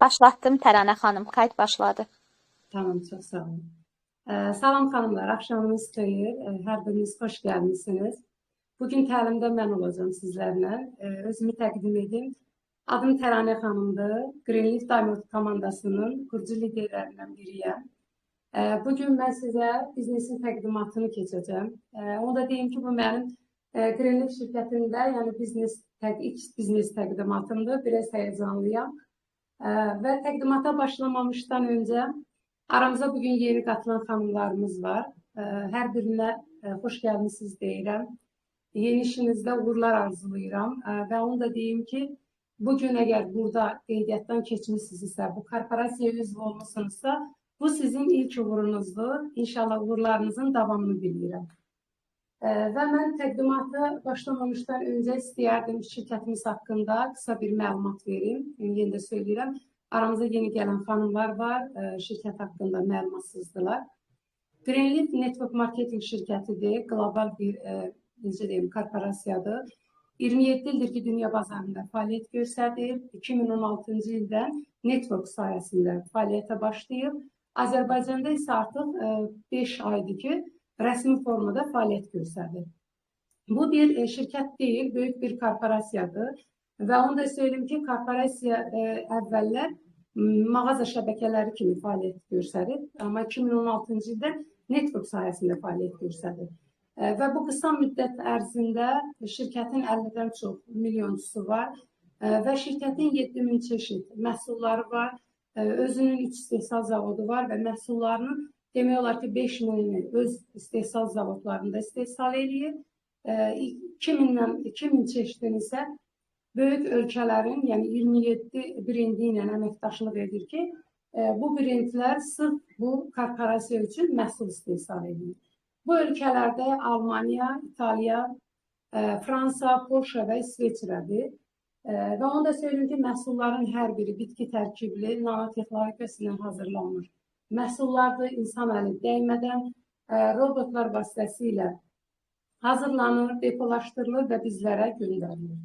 Başlatdım Tərənə xanım, kayıt başladı. Tamam, çok sağ olun. Salam xanımlar, axşamınız xeyir. Hər biriniz xoş gəlmisiniz. Bugün təlimdə mən olacağım sizlərlə. Özümü təqdim edim. Adım Təranə xanımdır. Greenleaf Diamond komandasının kurucu liderlərindən biriyəm. Bugün mən sizə biznesin təqdimatını keçəcəm. Onu da deyim ki, bu mənim Greenleaf şirkətində, yəni ilk biznes təqdimatımdır. Biraz həyecanlıyam. Və təqdimata başlamamışdan öncə aramıza bugün yeni qatılan xanımlarımız var. Hər birinə xoş gəlmisiniz deyirəm. Yeni işinizdə uğurlar arzulayıram. Və onu da deyim ki, bugün əgər burada qeydiyyatdan keçmişsinizsə, bu korporasiyaya üzv olmusunuzsa, bu sizin ilk uğurunuzdur. İnşallah uğurlarınızın davamını diləyirəm. Və mən təqdimata başlamamışdan öncə istəyərdim şirkətimiz haqqında qısa bir məlumat verim. Yenə də söyləyirəm, aramıza yeni gələn xanımlar var, şirkət haqqında məlumatsızdılar. Greenleaf Network Marketing şirkətidir, qlobal bir korporasiyadır. 27 ildir ki, dünya bazarında fəaliyyət göstərir. 2016-cı ildən network sayəsində fəaliyyətə başlayıb. Azərbaycanda isə artıq 5 aydır ki, rəsmi formada fəaliyyət göstərir. Bu bir şirkət deyil, böyük bir korporasiyadır. Və onu da söyleyeyim ki, korporasiya əvvəllər mağaza şəbəkələri kimi fəaliyyət göstərir. Amma 2016-cı ildə network sayəsində fəaliyyət göstərir. Və bu qısa müddət ərzində şirkətin 50-dən çox milyonçusu var və şirkətin 7000 çeşid məhsulları var. Özünün iç istehsal zavodu var və məhsullarının demək olar ki, 5000'ini öz istehsal zavodlarında istehsal edir. 2000 çeşidini isə böyük ölkələrin, yəni 27 brendi ilə əməkdaşlıq edir ki, bu brendlər sırf bu korporasiya üçün məhsul istehsal edir. Bu ölkələrdə Almaniya, İtaliya, Fransa, Polşa və İsveçrədir. Və onu da söyleyeyim ki, məhsulların hər biri bitki tərkibli, nanotexnologiyasından hazırlanmış məhsullardır, insan əli dəymədən robotlar vasitəsilə hazırlanır, depolaşdırılır və bizlərə göndərilir.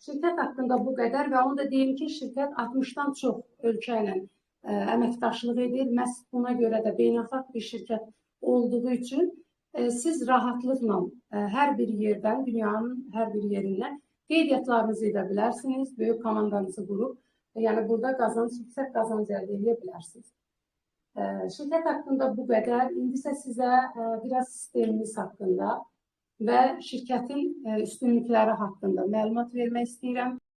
Şirkət haqqında bu qədər və onu da deyim ki, şirkət 60-dan çox ölkə ilə əməkdaşlıq edir. Məhz buna görə də beynəlxalq bir şirkət olduğu üçün siz rahatlıqla hər bir yerdən, dünyanın hər bir yerindən qeydiyyatlarınızı edə bilərsiniz, böyük komandanızı qurub, yəni burada yüksək qazanc əldə edə bilərsiniz. Şirkət haqqında bu qədər. İndi isə sizə biraz sistemimiz haqqında və şirkətin üstünlükləri haqqında məlumat vermək istəyirəm.